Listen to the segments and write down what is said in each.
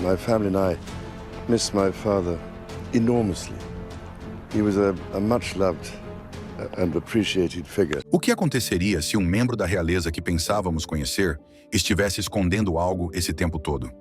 My family and I miss my father enormously. He was a much-loved and appreciated figure. O que aconteceria se um membro da realeza que pensávamos conhecer estivesse escondendo algo esse tempo todo?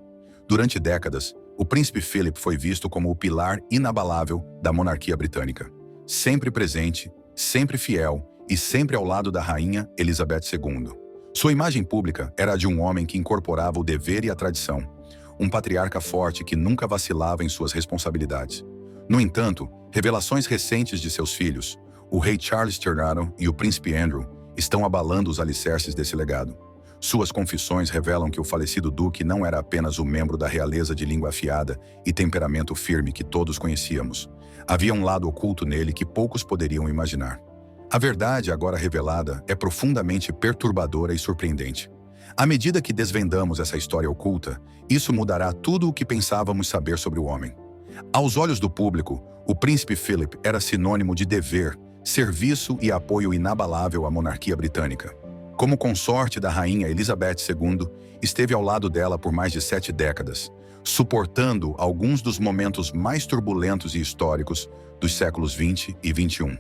Durante décadas, o príncipe Philip foi visto como o pilar inabalável da monarquia britânica. Sempre presente, sempre fiel e sempre ao lado da rainha Elizabeth II. Sua imagem pública era a de um homem que incorporava o dever e a tradição. Um patriarca forte que nunca vacilava em suas responsabilidades. No entanto, revelações recentes de seus filhos, o rei Charles III e o príncipe Andrew, estão abalando os alicerces desse legado. Suas confissões revelam que o falecido duque não era apenas o membro da realeza de língua afiada e temperamento firme que todos conhecíamos. Havia um lado oculto nele que poucos poderiam imaginar. A verdade, agora revelada, é profundamente perturbadora e surpreendente. À medida que desvendamos essa história oculta, isso mudará tudo o que pensávamos saber sobre o homem. Aos olhos do público, o príncipe Philip era sinônimo de dever, serviço e apoio inabalável à monarquia britânica. Como consorte da rainha Elizabeth II, esteve ao lado dela por mais de 7 décadas, suportando alguns dos momentos mais turbulentos e históricos dos séculos 20 e 21.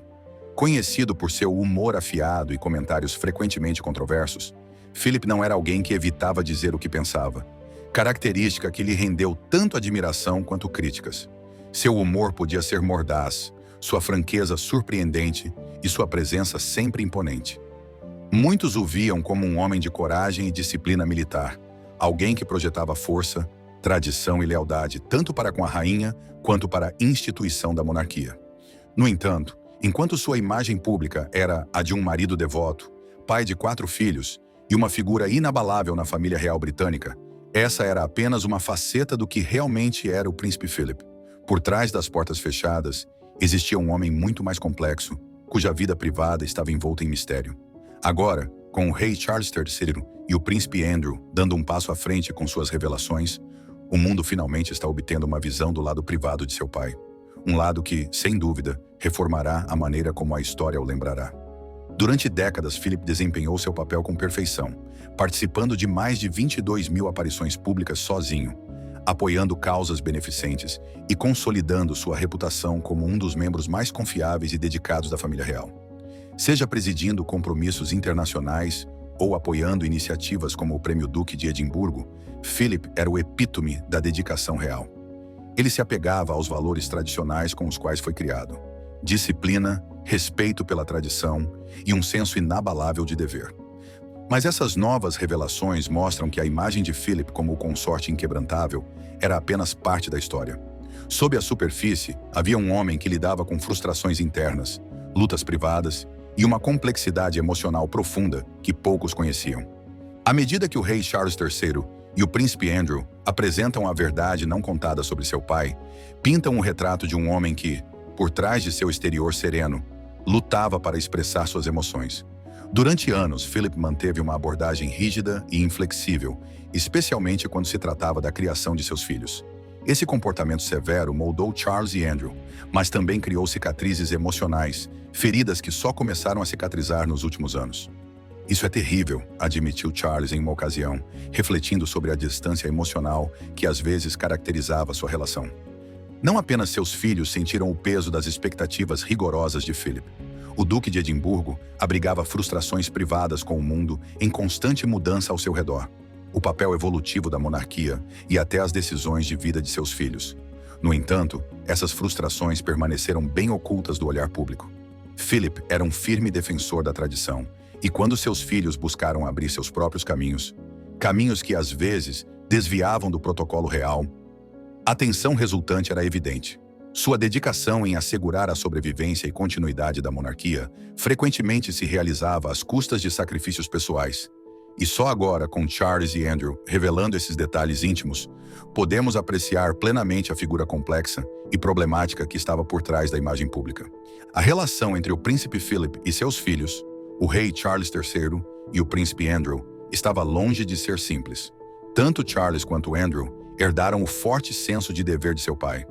Conhecido por seu humor afiado e comentários frequentemente controversos, Philip não era alguém que evitava dizer o que pensava, característica que lhe rendeu tanto admiração quanto críticas. Seu humor podia ser mordaz, sua franqueza surpreendente e sua presença sempre imponente. Muitos o viam como um homem de coragem e disciplina militar, alguém que projetava força, tradição e lealdade tanto para com a rainha quanto para a instituição da monarquia. No entanto, enquanto sua imagem pública era a de um marido devoto, pai de 4 filhos e uma figura inabalável na família real britânica, essa era apenas uma faceta do que realmente era o príncipe Philip. Por trás das portas fechadas, existia um homem muito mais complexo, cuja vida privada estava envolta em mistério. Agora, com o rei Charles III e o príncipe Andrew dando um passo à frente com suas revelações, o mundo finalmente está obtendo uma visão do lado privado de seu pai. Um lado que, sem dúvida, reformará a maneira como a história o lembrará. Durante décadas, Philip desempenhou seu papel com perfeição, participando de mais de 22.000 aparições públicas sozinho, apoiando causas beneficentes e consolidando sua reputação como um dos membros mais confiáveis e dedicados da família real. Seja presidindo compromissos internacionais ou apoiando iniciativas como o Prêmio Duque de Edimburgo, Philip era o epítome da dedicação real. Ele se apegava aos valores tradicionais com os quais foi criado: disciplina, respeito pela tradição e um senso inabalável de dever. Mas essas novas revelações mostram que a imagem de Philip como o consorte inquebrantável era apenas parte da história. Sob a superfície, havia um homem que lidava com frustrações internas, lutas privadas e uma complexidade emocional profunda que poucos conheciam. À medida que o rei Charles III e o príncipe Andrew apresentam a verdade não contada sobre seu pai, pintam o retrato de um homem que, por trás de seu exterior sereno, lutava para expressar suas emoções. Durante anos, Philip manteve uma abordagem rígida e inflexível, especialmente quando se tratava da criação de seus filhos. Esse comportamento severo moldou Charles e Andrew, mas também criou cicatrizes emocionais, feridas que só começaram a cicatrizar nos últimos anos. Isso é terrível, admitiu Charles em uma ocasião, refletindo sobre a distância emocional que às vezes caracterizava sua relação. Não apenas seus filhos sentiram o peso das expectativas rigorosas de Philip. O Duque de Edimburgo abrigava frustrações privadas com o mundo em constante mudança ao seu redor, o papel evolutivo da monarquia e até as decisões de vida de seus filhos. No entanto, essas frustrações permaneceram bem ocultas do olhar público. Philip era um firme defensor da tradição, e quando seus filhos buscaram abrir seus próprios caminhos que às vezes desviavam do protocolo real, a tensão resultante era evidente. Sua dedicação em assegurar a sobrevivência e continuidade da monarquia frequentemente se realizava às custas de sacrifícios pessoais. E só agora, com Charles e Andrew revelando esses detalhes íntimos, podemos apreciar plenamente a figura complexa e problemática que estava por trás da imagem pública. A relação entre o príncipe Philip e seus filhos, o rei Charles III e o príncipe Andrew, estava longe de ser simples. Tanto Charles quanto Andrew herdaram o forte senso de dever de seu pai,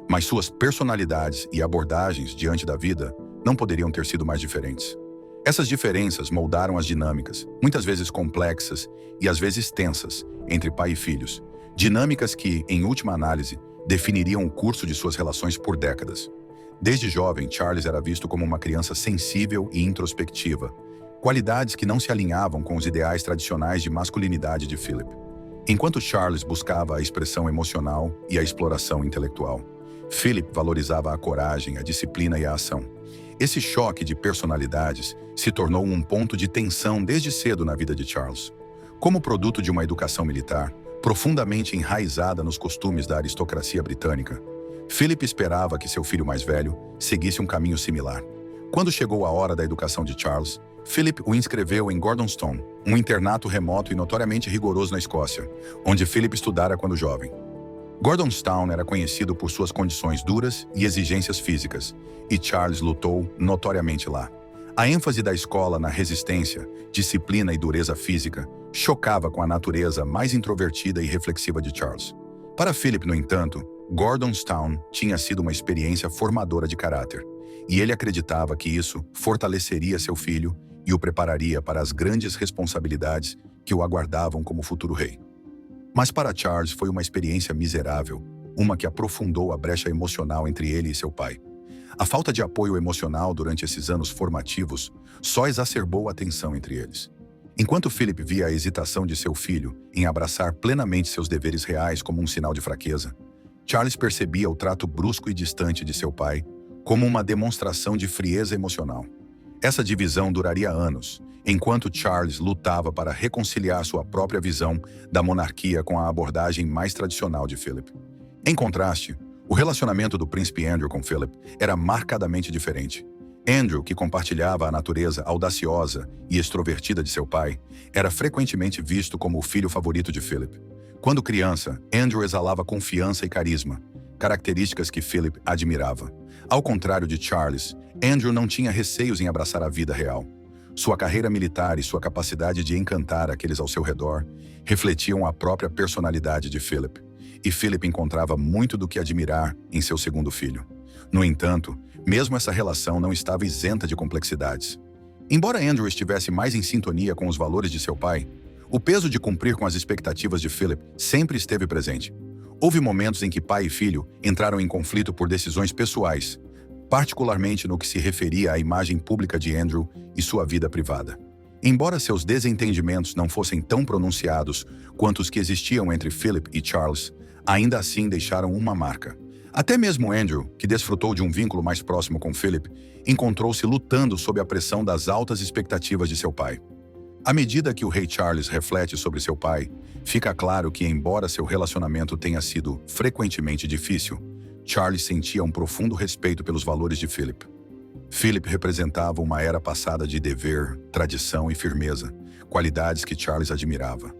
mas suas personalidades e abordagens diante da vida não poderiam ter sido mais diferentes. Essas diferenças moldaram as dinâmicas, muitas vezes complexas e às vezes tensas, entre pai e filhos, Dinâmicas que, em última análise, definiriam o curso de suas relações por décadas. Desde jovem, Charles era visto como uma criança sensível e introspectiva, qualidades que não se alinhavam com os ideais tradicionais de masculinidade de Philip. Enquanto Charles buscava a expressão emocional e a exploração intelectual, Philip valorizava a coragem, a disciplina e a ação. Esse choque de personalidades se tornou um ponto de tensão desde cedo na vida de Charles. Como produto de uma educação militar, profundamente enraizada nos costumes da aristocracia britânica, Philip esperava que seu filho mais velho seguisse um caminho similar. Quando chegou a hora da educação de Charles, Philip o inscreveu em Gordonstoun, um internato remoto e notoriamente rigoroso na Escócia, onde Philip estudara quando jovem. Gordonstoun era conhecido por suas condições duras e exigências físicas, e Charles lutou notoriamente lá. A ênfase da escola na resistência, disciplina e dureza física chocava com a natureza mais introvertida e reflexiva de Charles. Para Philip, no entanto, Gordonstoun tinha sido uma experiência formadora de caráter, e ele acreditava que isso fortaleceria seu filho e o prepararia para as grandes responsabilidades que o aguardavam como futuro rei. Mas para Charles foi uma experiência miserável, uma que aprofundou a brecha emocional entre ele e seu pai. A falta de apoio emocional durante esses anos formativos só exacerbou a tensão entre eles. Enquanto Philip via a hesitação de seu filho em abraçar plenamente seus deveres reais como um sinal de fraqueza, Charles percebia o trato brusco e distante de seu pai como uma demonstração de frieza emocional. Essa divisão duraria anos, enquanto Charles lutava para reconciliar sua própria visão da monarquia com a abordagem mais tradicional de Philip. Em contraste, o relacionamento do príncipe Andrew com Philip era marcadamente diferente. Andrew, que compartilhava a natureza audaciosa e extrovertida de seu pai, era frequentemente visto como o filho favorito de Philip. Quando criança, Andrew exalava confiança e carisma, características que Philip admirava. Ao contrário de Charles, Andrew não tinha receios em abraçar a vida real. Sua carreira militar e sua capacidade de encantar aqueles ao seu redor refletiam a própria personalidade de Philip, e Philip encontrava muito do que admirar em seu segundo filho. No entanto, mesmo essa relação não estava isenta de complexidades. Embora Andrew estivesse mais em sintonia com os valores de seu pai, o peso de cumprir com as expectativas de Philip sempre esteve presente. Houve momentos em que pai e filho entraram em conflito por decisões pessoais, particularmente no que se referia à imagem pública de Andrew e sua vida privada. Embora seus desentendimentos não fossem tão pronunciados quanto os que existiam entre Philip e Charles, ainda assim deixaram uma marca. Até mesmo Andrew, que desfrutou de um vínculo mais próximo com Philip, encontrou-se lutando sob a pressão das altas expectativas de seu pai. À medida que o rei Charles reflete sobre seu pai, fica claro que, embora seu relacionamento tenha sido frequentemente difícil, Charles sentia um profundo respeito pelos valores de Philip. Philip representava uma era passada de dever, tradição e firmeza, qualidades que Charles admirava.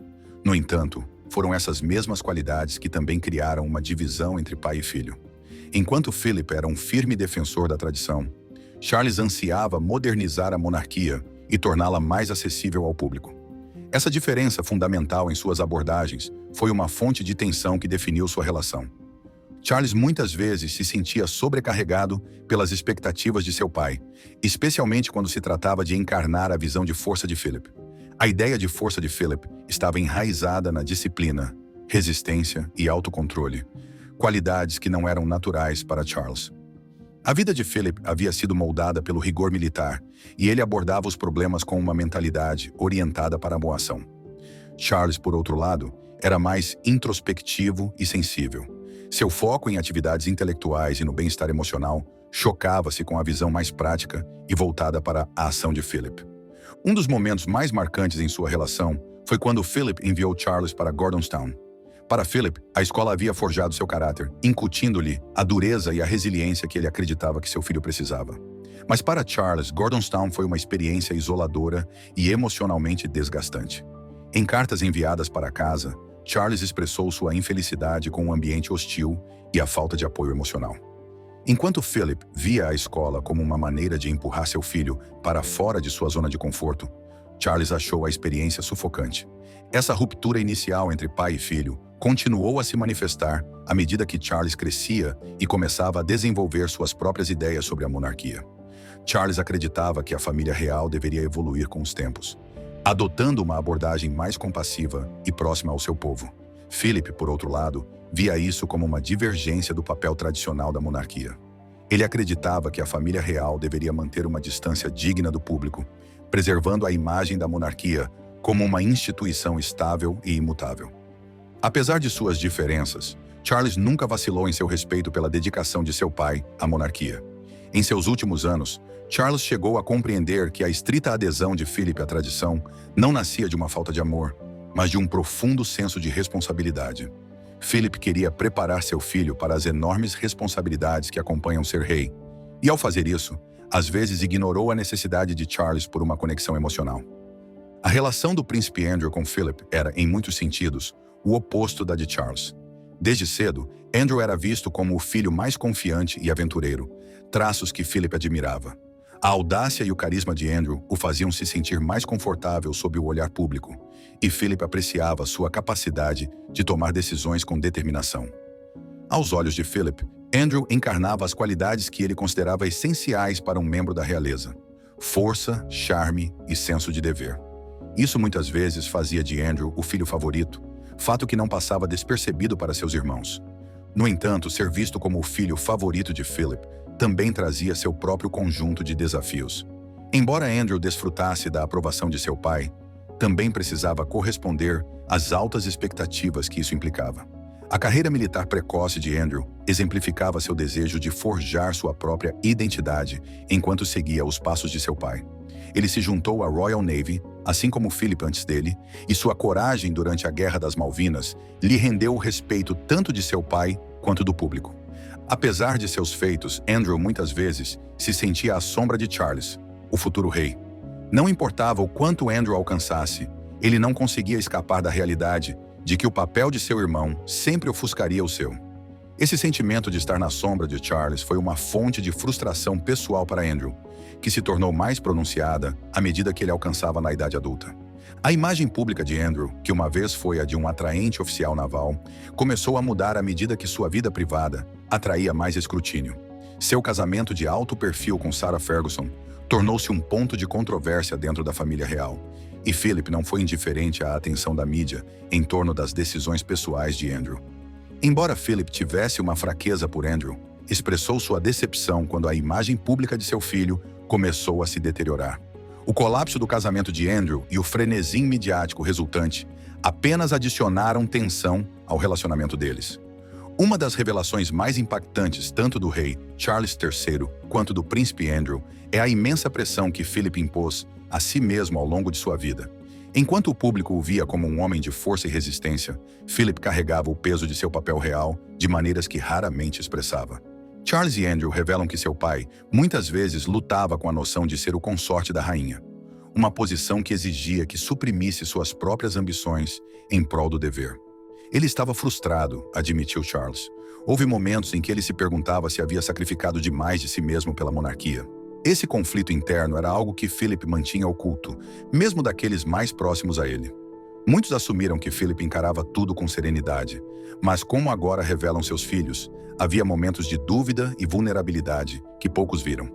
No entanto, foram essas mesmas qualidades que também criaram uma divisão entre pai e filho. Enquanto Philip era um firme defensor da tradição, Charles ansiava modernizar a monarquia e torná-la mais acessível ao público. Essa diferença fundamental em suas abordagens foi uma fonte de tensão que definiu sua relação. Charles muitas vezes se sentia sobrecarregado pelas expectativas de seu pai, especialmente quando se tratava de encarnar a visão de força de Philip. A ideia de força de Philip estava enraizada na disciplina, resistência e autocontrole, qualidades que não eram naturais para Charles. A vida de Philip havia sido moldada pelo rigor militar, e ele abordava os problemas com uma mentalidade orientada para a boa ação. Charles, por outro lado, era mais introspectivo e sensível. Seu foco em atividades intelectuais e no bem-estar emocional chocava-se com a visão mais prática e voltada para a ação de Philip. Um dos momentos mais marcantes em sua relação foi quando Philip enviou Charles para Gordonstoun. Para Philip, a escola havia forjado seu caráter, incutindo-lhe a dureza e a resiliência que ele acreditava que seu filho precisava. Mas para Charles, Gordonstoun foi uma experiência isoladora e emocionalmente desgastante. Em cartas enviadas para casa, Charles expressou sua infelicidade com o ambiente hostil e a falta de apoio emocional. Enquanto Philip via a escola como uma maneira de empurrar seu filho para fora de sua zona de conforto, Charles achou a experiência sufocante. Essa ruptura inicial entre pai e filho continuou a se manifestar à medida que Charles crescia e começava a desenvolver suas próprias ideias sobre a monarquia. Charles acreditava que a família real deveria evoluir com os tempos, adotando uma abordagem mais compassiva e próxima ao seu povo. Philip, por outro lado, via isso como uma divergência do papel tradicional da monarquia. Ele acreditava que a família real deveria manter uma distância digna do público, preservando a imagem da monarquia como uma instituição estável e imutável. Apesar de suas diferenças, Charles nunca vacilou em seu respeito pela dedicação de seu pai à monarquia. Em seus últimos anos, Charles chegou a compreender que a estrita adesão de Philip à tradição não nascia de uma falta de amor, mas de um profundo senso de responsabilidade. Philip queria preparar seu filho para as enormes responsabilidades que acompanham ser rei, e ao fazer isso, às vezes ignorou a necessidade de Charles por uma conexão emocional. A relação do príncipe Andrew com Philip era, em muitos sentidos, o oposto da de Charles. Desde cedo, Andrew era visto como o filho mais confiante e aventureiro, traços que Philip admirava. A audácia e o carisma de Andrew o faziam se sentir mais confortável sob o olhar público, e Philip apreciava sua capacidade de tomar decisões com determinação. Aos olhos de Philip, Andrew encarnava as qualidades que ele considerava essenciais para um membro da realeza: força, charme e senso de dever. Isso muitas vezes fazia de Andrew o filho favorito, fato que não passava despercebido para seus irmãos. No entanto, ser visto como o filho favorito de Philip também trazia seu próprio conjunto de desafios. Embora Andrew desfrutasse da aprovação de seu pai, também precisava corresponder às altas expectativas que isso implicava. A carreira militar precoce de Andrew exemplificava seu desejo de forjar sua própria identidade enquanto seguia os passos de seu pai. Ele se juntou à Royal Navy, assim como Philip antes dele, e sua coragem durante a Guerra das Malvinas lhe rendeu o respeito tanto de seu pai quanto do público. Apesar de seus feitos, Andrew muitas vezes se sentia à sombra de Charles, o futuro rei. Não importava o quanto Andrew alcançasse, ele não conseguia escapar da realidade de que o papel de seu irmão sempre ofuscaria o seu. Esse sentimento de estar na sombra de Charles foi uma fonte de frustração pessoal para Andrew, que se tornou mais pronunciada à medida que ele alcançava na idade adulta. A imagem pública de Andrew, que uma vez foi a de um atraente oficial naval, começou a mudar à medida que sua vida privada atraía mais escrutínio. Seu casamento de alto perfil com Sarah Ferguson tornou-se um ponto de controvérsia dentro da família real, e Philip não foi indiferente à atenção da mídia em torno das decisões pessoais de Andrew. Embora Philip tivesse uma fraqueza por Andrew, expressou sua decepção quando a imagem pública de seu filho começou a se deteriorar. O colapso do casamento de Andrew e o frenesi midiático resultante apenas adicionaram tensão ao relacionamento deles. Uma das revelações mais impactantes tanto do rei Charles III quanto do príncipe Andrew é a imensa pressão que Philip impôs a si mesmo ao longo de sua vida. Enquanto o público o via como um homem de força e resistência, Philip carregava o peso de seu papel real de maneiras que raramente expressava. Charles e Andrew revelam que seu pai muitas vezes lutava com a noção de ser o consorte da rainha, uma posição que exigia que suprimisse suas próprias ambições em prol do dever. Ele estava frustrado, admitiu Charles. Houve momentos em que ele se perguntava se havia sacrificado demais de si mesmo pela monarquia. Esse conflito interno era algo que Philip mantinha oculto, mesmo daqueles mais próximos a ele. Muitos assumiram que Philip encarava tudo com serenidade, mas como agora revelam seus filhos, havia momentos de dúvida e vulnerabilidade que poucos viram.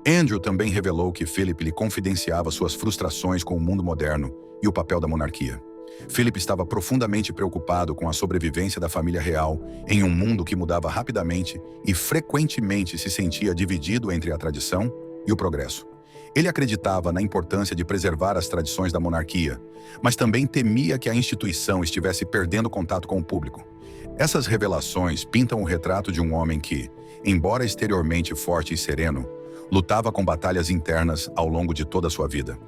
Andrew também revelou que Philip lhe confidenciava suas frustrações com o mundo moderno e o papel da monarquia. Philip estava profundamente preocupado com a sobrevivência da família real em um mundo que mudava rapidamente e frequentemente se sentia dividido entre a tradição e o progresso. Ele acreditava na importância de preservar as tradições da monarquia, mas também temia que a instituição estivesse perdendo contato com o público. Essas revelações pintam o retrato de um homem que, embora exteriormente forte e sereno, lutava com batalhas internas ao longo de toda a sua vida.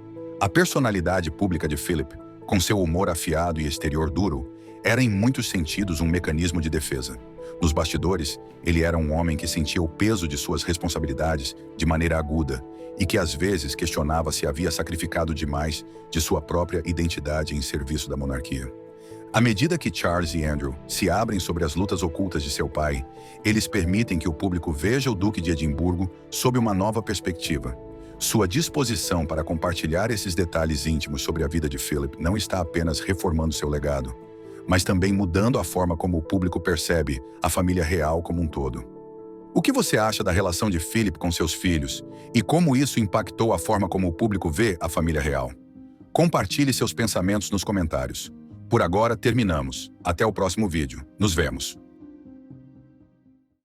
A personalidade pública de Philip, com seu humor afiado e exterior duro, era em muitos sentidos um mecanismo de defesa. Nos bastidores, ele era um homem que sentia o peso de suas responsabilidades de maneira aguda e que às vezes questionava se havia sacrificado demais de sua própria identidade em serviço da monarquia. À medida que Charles e Andrew se abrem sobre as lutas ocultas de seu pai, eles permitem que o público veja o Duque de Edimburgo sob uma nova perspectiva. Sua disposição para compartilhar esses detalhes íntimos sobre a vida de Philip não está apenas reformando seu legado, mas também mudando a forma como o público percebe a família real como um todo. O que você acha da relação de Philip com seus filhos e como isso impactou a forma como o público vê a família real? Compartilhe seus pensamentos nos comentários. Por agora, terminamos. Até o próximo vídeo. Nos vemos.